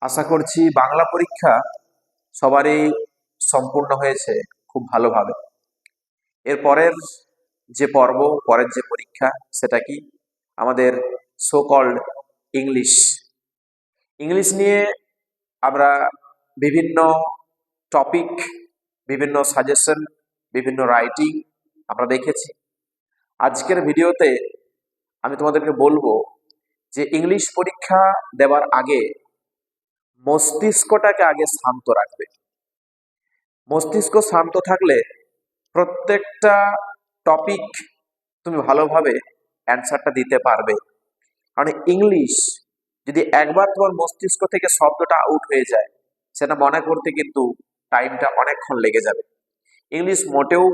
আশা করছি বাংলা পরীক্ষা সবারই সম্পূর্ণ হয়েছে খুব ভালোভাবে। এর পরের যে পরীক্ষা সেটা কি আমাদের সো কল্ড ইংলিশ। ইংলিশ নিয়ে আমরা বিভিন্ন টপিক, বিভিন্ন সাজেশন, বিভিন্ন রাইটিং আমরা দেখেছি। আজকের ভিডিওতে আমি তোমাদেরকে বলবো যে ইংলিশ পরীক্ষা দেওয়ার আগে মস্তিষ্কটাকে আগে শান্ত রাখবে। মস্তিষ্ক শান্ত থাকলে প্রত্যেকটা টপিক তুমি ভালোভাবে অ্যান্সারটা দিতে পারবে। কারণ ইংলিশ যদি একবার তোমার মস্তিষ্ক থেকে শব্দটা আউট হয়ে যায়, সেটা মনে করতে কিন্তু টাইমটা অনেকক্ষণ লেগে যাবে। ইংলিশ মোটেও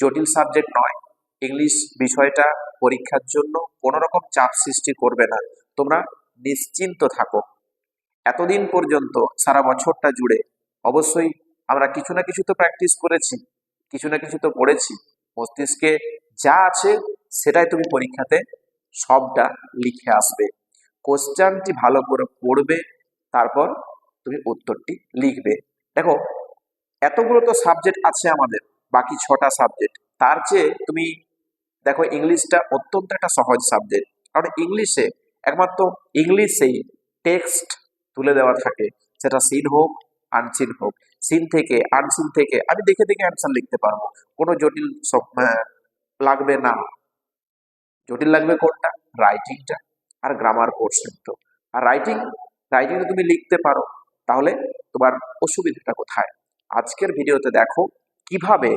জটিল সাবজেক্ট নয়। ইংলিশ বিষয়টা পরীক্ষার জন্য কোনো রকম চাপ সৃষ্টি করবে না। তোমরা নিশ্চিন্ত থাকো। এতদিন পর্যন্ত সারা বছরটা জুড়ে অবশ্যই আমরা কিছু না কিছু তো প্র্যাকটিস করেছি, কিছু না কিছু তো পড়েছি। মস্তিষ্কে যা আছে সেটাই তুমি পরীক্ষাতে সবটা লিখে আসবে। কোশ্চেনটি ভালো করে পড়বে, তারপর তুমি উত্তরটি লিখবে। দেখো, এতগুলো তো সাবজেক্ট আছে আমাদের, বাকি 6টা সাবজেক্ট। তার চেয়ে তুমি দেখো ইংলিশটা অত্যন্ত একটা সহজ সাবজেক্ট। কারণ ইংলিশেই টেক্সট তুলে দেওয়া থাকে, সেটা সিন হোক আনসিন হোক। সিন থেকে আনসিন থেকে আমি দেখে দেখে অ্যান্সার লিখতে পারবো, কোনো জটিল লাগবে না। জটিল লাগবে কোনটা? রাইটিংটা আর গ্রামার পোর্শন। তো আর রাইটিং তুমি লিখতে পারো, তাহলে তোমার অসুবিধাটা কোথায়? আজকের ভিডিওতে দেখো কিভাবে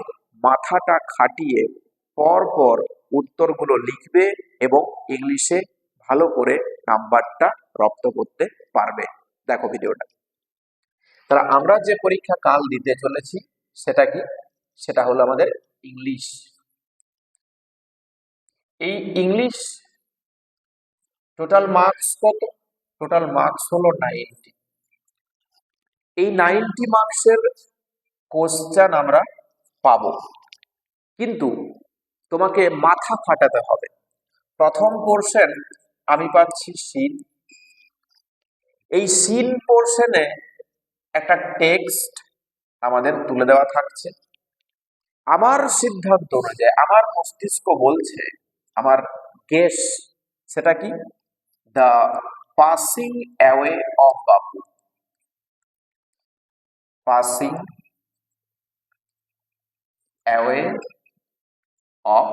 মাথাটা খাটিয়ে পর পর উত্তরগুলো লিখবে এবং ইংলিশে ভালো করে নাম্বারটা রপ্ত করতে পারবে। দেখো ভিডিওটা। তাহলে আমরা যে পরীক্ষা কাল দিতে চলেছি সেটা কি? সেটা হলো আমাদের ইংলিশ। এই ইংলিশ টোটাল মার্কস কত? টোটাল মার্কস হলো 90। এই 90 মার্কসের কোশ্চেন আমরা পাবো, কিন্তু তোমাকে মাথা খাটাতে হবে। প্রথম পোর্শন আমি পাচ্ছি সিন। এই সিন পোর্শনে একটা টেক্সট আমাদের তুলে দেওয়া থাকছে। আমার সিদ্ধান্ত অনুযায়ী, আমার মস্তিষ্ক বলছে, আমার গেস সেটা কি? The passing away of Babu. Passing away of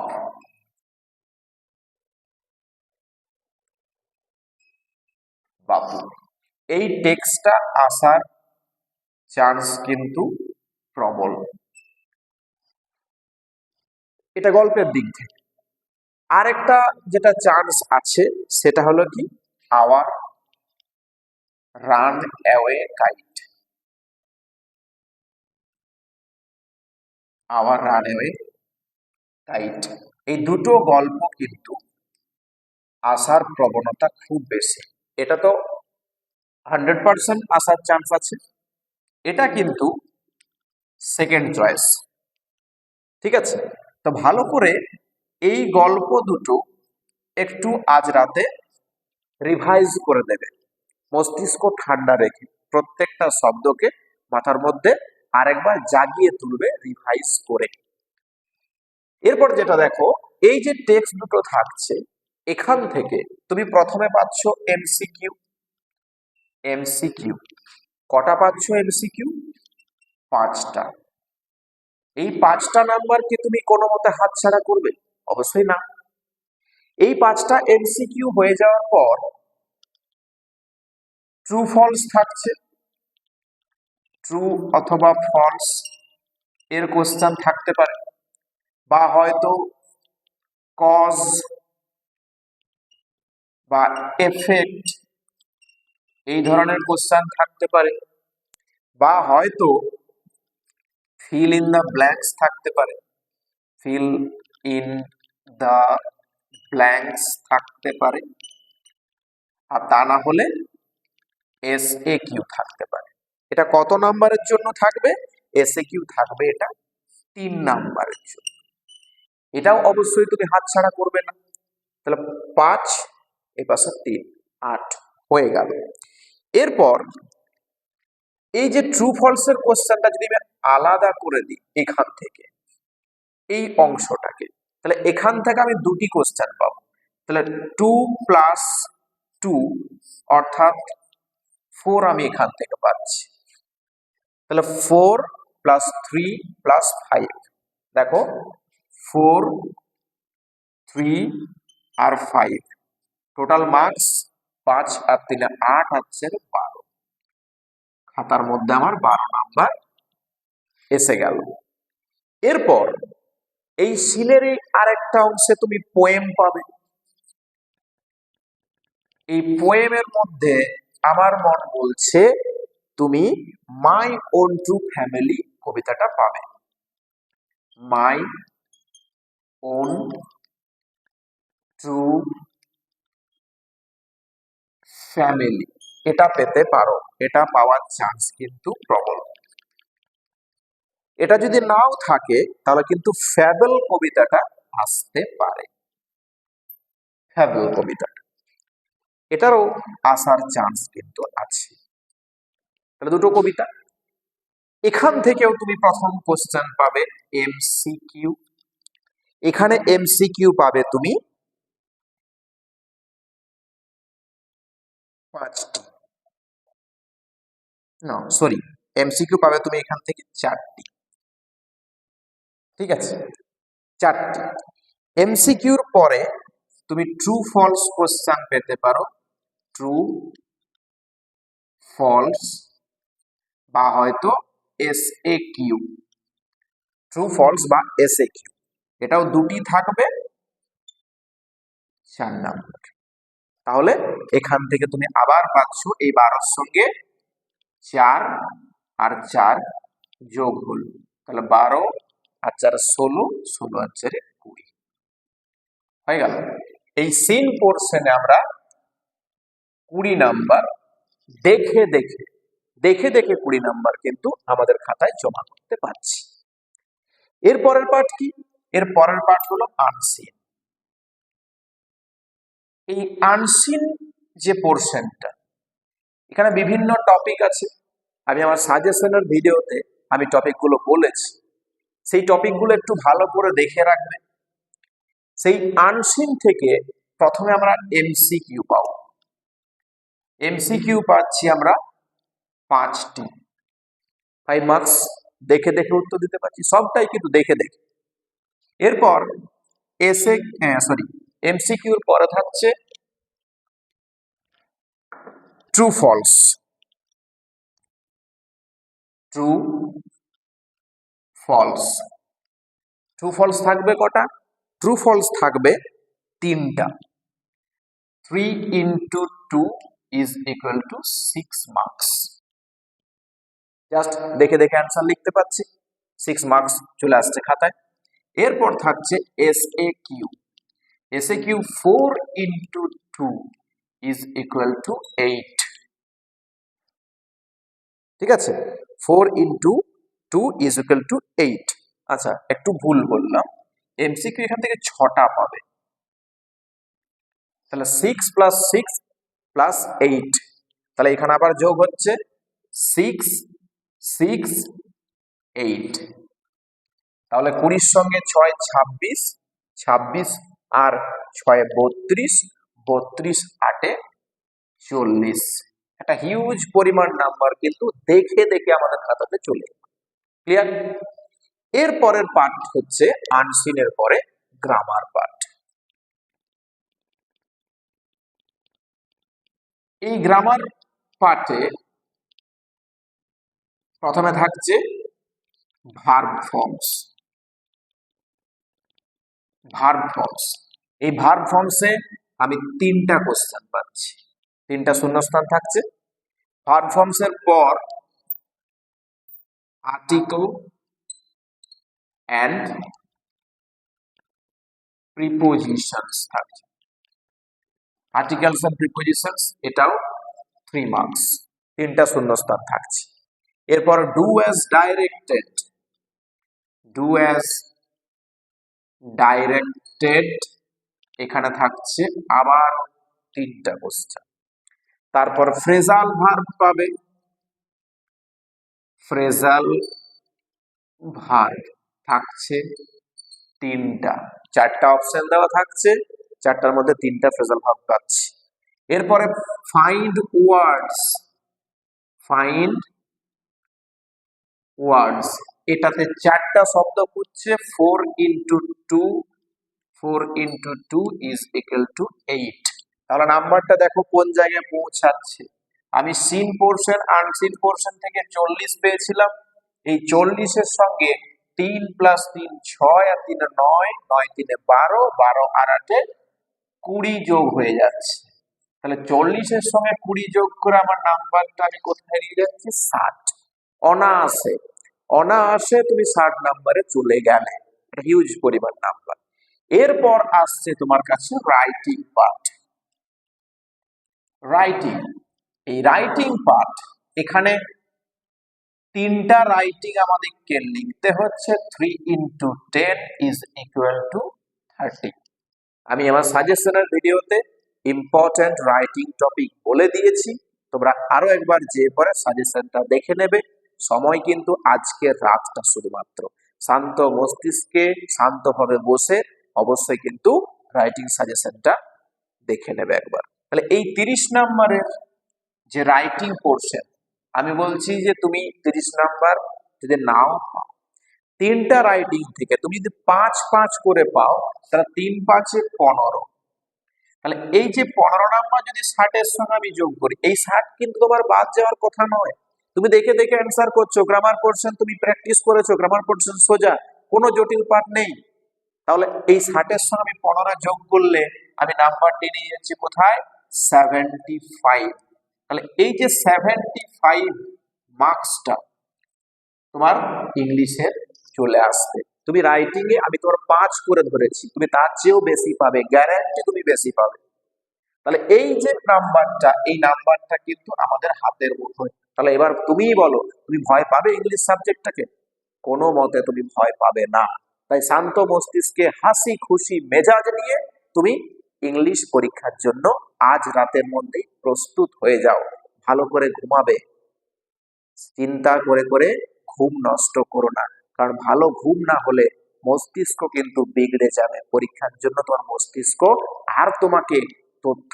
বাবু। এই টেক্সটটা আসার চান্স কিন্তু প্রবল। এটা গল্পের দিক থেকে। আরেকটা যেটা চান্স আছে সেটা হলো কি, our run away kite. Our run away kite, এই দুটো গল্প কিন্তু আসার প্রবণতা খুব বেশি। এটা তো 100% আসার চান্স আছে। এটা কিন্তু সেকেন্ড চয়েস। ঠিক আছে, তো ভালো করে এই গল্প দুটো একটু আজ রাতে রিভাইজ করে দেবে, মস্তিষ্ক ঠান্ডা রেখে প্রত্যেকটা শব্দকে মাথার মধ্যে আরেকবার জাগিয়ে তুলবে রিভাইজ করে। এরপর যেটা দেখো, এই যে টেক্সট দুটো থাকছে, এখান থেকে তুমি প্রথমে পাচ্ছ এমসিকিউ। এমসিকিউ কটা পাচ্ছ? এমসিকিউ 5টা। এই 5টা নাম্বার কি তুমি কোনো মতে হাতছাড়া করবে? অবশ্যই না। এই 5টা এমসিকিউ হয়ে যাওয়ার পর ট্রু ফলস থাকছে। ট্রু অথবা ফলস এর কোশ্চেন থাকতে পারে, বা হয়তো কজ বা এফেক্ট এই ধরনের কোশ্চেন থাকতে পারে, বা হয়তো ফিল ইন দ্য ব্ল্যাঙ্কস থাকতে পারে। ফিল ইন দ্য ব্ল্যাঙ্কস থাকতে পারে, আর তা না হলে এসএকিউ থাকতে পারে। এটা কত নাম্বারের জন্য থাকবে? এসএকিউ থাকবে এটা 3 নাম্বারের জন্য। এটাও অবশ্যই তুমি হাতছাড়া করবে না। তাহলে 5 এ পাশে 3, 8 হয়ে গেল। এরপর এই যে ট্রু ফলসের কোশ্চেনটা যদি আমি আলাদা করে দিই এখান থেকে এই অংশটাকে, তাহলে এখান থেকে আমি দুটি কোশ্চেন পাবো। তাহলে 2 + 2 অর্থাৎ 4 আমি এখান থেকে পাচ্ছি। তাহলে 4 + 3 + 5, দেখো 4, 3 আর 5, টোটাল মার্কস 5 আর 3 8 হচ্ছে 12। খাতার মধ্যে আমার 12 নাম্বার এসে গেল। এরপর এই সিনেরই আরেকটা অংশে তুমি পোয়েম পাবে। এই পোয়েমের মধ্যে আমার মন বলছে তুমি মাই ওন ট্রু ফ্যামিলি কবিতাটা পাবে। মাই ওন ট্রু ফ্যামিলি এটা পেতে পারো, এটা পাওয়ার চান্স কিন্তু প্রবল। এটা যদি নাও থাকে তাহলে কিন্তু ফ্যাবল কবিতাটা আসতে পারে। ফ্যাবল কবিতাটা এটারও আসার চান্স কিন্তু আছে। তাহলে দুটো কবিতা। এখান থেকেও তুমি প্রথম কোশ্চেন পাবে এমসিকিউ। এখানে এমসিকিউ পাবে তুমি 5টি, না সরি, এমসিকিউ পাবে তুমি এখান থেকে 4টি। ঠিক আছে, 4টি। এমসিকিউর পরে তুমি ট্রু ফলস কোশ্চেন পেতে পারো। ট্রু ফলস বা হয়তো এসএকিউ, ট্রু ফলস বা এসএকিউ, এটাও দুটি থাকবে 4 নাম্বার। তাহলে এখান থেকে তুমি আবার পাচ্ছ এই 12 সঙ্গে 4 আর 4 যোগ হলো, তাহলে 12 আর 4 16, 16 আর 4 20 হয়ে গেল। এই সিন পোর্শনে আমরা 20 নাম্বার দেখে দেখে 20 নাম্বার কিন্তু আমাদের খাতায় জমা করতে পারছি। এর পরের পার্ট কি? এর পরের পার্ট হলো আনসিন। এই আনসিন যে পোর্শনটা, এখানে বিভিন্ন টপিক আছে। আমি আমার সাজেশনের ভিডিওতে আমি টপিকগুলো বলেছি, সেই টপিকগুলো একটু ভালো করে দেখে রাখবে। সেই আনসিন থেকে প্রথমে আমরা এমসিকিউ পাবো। এমসিকিউ পাচ্ছি আমরা 5টি, 5 মার্কস। দেখে দেখে উত্তর দিতে পারছি, সবটাই কিন্তু দেখে দেখে। এরপর এমসিকিউর পরে থাকছে true false. True false, true false থাকবে কটা? ট্রু ফলস থাকবে 3টা। 3 × 2 = 6 মার্কস। জাস্ট দেখে দেখে অ্যান্সার লিখতে পাচ্ছি, 6 মার্কস চলে আসছে খাতায়। এরপর থাকছে এসএকিউ। এসএকিউ 4 × 2 = 8। ঠিক আছে, 4 × 2 = 8। আচ্ছা, একটু ভুল বললাম, এমসিকিউ এখান থেকে 6টা পাবে। তাহলে 6 + 6 + 8, তাহলে এখানে আবার যোগ হচ্ছে 6, 6, 8। তাহলে 20 সঙ্গে 6 26, 26 আর 6 32, 32 8 40। একটা হিউজ পরিমাণ নাম্বার কিন্তু দেখে দেখে আমাদের খাতাতে চলে। ক্লিয়ার? এর পরের পার্ট হচ্ছে আনসিনের পরে গ্রামার পার্ট। এই গ্রামার পার্টে প্রথমে থাকছে ভার্ব ফর্মস। ভার্ব ফর্মস, এই ভার্ব ফর্মসে আমি 3টা কোশ্চেন পাচ্ছি, 3টা শূন্যস্থান থাকছে। ভার্ব ফর্মসের পর আর্টিকেল অ্যান্ড প্রিপোজিশনস থাকছে। আর্টিকেলস অ্যান্ড প্রিপোজিশনস এটাও 3 মার্কস, 3টা শূন্যস্থান থাকছে। এরপর do as directed, do as directed এখানে থাকছে আবার 3টা কোশ্চেন। তারপর ফ্রেজাল ভার্ব পাবে, ফ্রেজাল ভার্ব থাকছে তিনটা, চারটা অপশন দেওয়া থাকছে, চারটার মধ্যে তিনটা ফ্রেজাল ভার্ব পাচ্ছি। এরপরে ফাইন্ড ওয়ার্ডস, ফাইন্ড ওয়ার্ডস, এটাতে চারটা শব্দ খুঁজছে। 4 into 2, 4 into 2 is equal to 8। তাহলে নাম্বারটা দেখো কোন জায়গায় পৌঁছাচ্ছে। আমি সিন পোর্শন আনসিন পোর্শন থেকে 40 পেয়েছিলাম, এই 40-এর সঙ্গে 3 + 3 6 আর 3 9, 9 3 12, 12 আর 8 20 যোগ হয়ে যাচ্ছে। তাহলে 40-এর সঙ্গে 20 যোগ করে আমার নাম্বারটা আমি কোথায় নিয়ে যাচ্ছি? 60। অনায়াসে অনায়াসে তুমি 60 নাম্বারে চলে গেলে, হিউজ পরিমাণ নাম্বার। এরপর আসছে তোমার কাছে রাইটিং পার্ট। রাইটিং, এই রাইটিং পার্ট, এখানে তিনটা রাইটিং আমাদেরকে লিখতে হচ্ছে। 3 into 10 is equal to 30। আমি আমার সাজেশনের ভিডিওতে ইম্পর্টেন্ট রাইটিং টপিক বলে দিয়েছি, তোমরা আরো একবার যে পরে সাজেশনটা দেখে নেবে। সময় কিন্তু আজকের রাতটা শুধুমাত্র, শান্ত মস্তিষ্কে শান্তভাবে বসে অবশ্যই কিন্তু রাইটিং সাজেশনটা দেখে নেবে একবার। তাহলে এই 30 নাম্বারের যে রাইটিং পোর্শন, আমি বলছি যে তুমি 30 নাম্বার যদি নাও পাও, তিনটা রাইটিং থেকে তুমি যদি 5 করে পাও, তাহলে 3 5 15। তাহলে এই যে 15 নাম্বার যদি 60-এর সঙ্গে আমি যোগ করি, এই 60 কিন্তু তোমার বাদ যাওয়ার কথা নয়। তুমি দেখে দেখে অ্যান্সার করছো, গ্রামার পোর্শন তুমি প্র্যাকটিস করেছো, গ্রামার পোর্শন সোজা, কোনো জটিল পাঠ নেই। তাহলে এই 60-এর সঙ্গে আমি 15 যোগ করলে আমি নাম্বারটি নিয়ে যাচ্ছি কোথায়? 75। তাহলে এই যে 75 মার্কসটা তোমার ইংলিশের চলে আসবে। তুমি রাইটিং এ আমি তোমার 5 করে ধরেছি, তুমি তার চেয়েও বেশি পাবে, গ্যারান্টি তুমি বেশি পাবে। তাহলে এই যে নাম্বারটা, এই নাম্বারটা কিন্তু আমাদের হাতের মুঠোয়। তাহলে এবার তুমিই বলো, তুমি ভয় পাবে ইংলিশ সাবজেক্টটাকে? কোনো মতে তুমি ভয় পাবে না। তাই শান্ত মস্তিষ্কে হাসি খুশি মেজাজ নিয়ে তুমি ইংলিশ পরীক্ষার জন্য আজ রাতের মধ্যেই প্রস্তুত হয়ে যাও। ভালো করে ঘুমাবে, চিন্তা করে করে ঘুম নষ্ট করো না, কারণ ভালো ঘুম না হলে মস্তিষ্ক কিন্তু বিগড়ে যাবে। পরীক্ষার জন্য তোমার মস্তিষ্ক আর তোমাকে তথ্য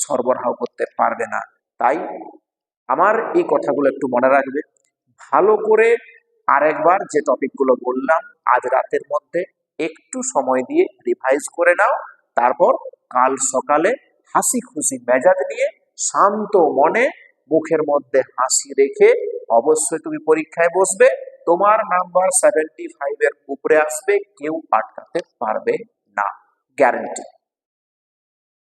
সরবরাহ করতে পারবে না। তাই আমার এই কথাগুলো একটু মনে রাখবে। ভালো করে আরেকবার যে টপিকগুলো বললাম আজ রাতের মধ্যে একটু সময় দিয়ে রিভাইজ করে নাও। তারপর কাল সকালে হাসি খুশি মেজাজ নিয়ে শান্ত মনে মুখের মধ্যে হাসি রেখে অবশ্যই তুমি পরীক্ষায় বসবে। তোমার নাম্বার 75-এর উপরে আসবে, কেউ আটকাতে পারবে না, guarantee.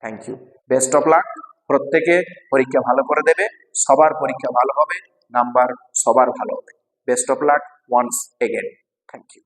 Thank you, best of luck. প্রত্যেকে পরীক্ষা ভালো করে দেবে, সবার পরীক্ষা ভালো হবে, নাম্বার সবার ভালো হবে। Best of luck once again, thank you.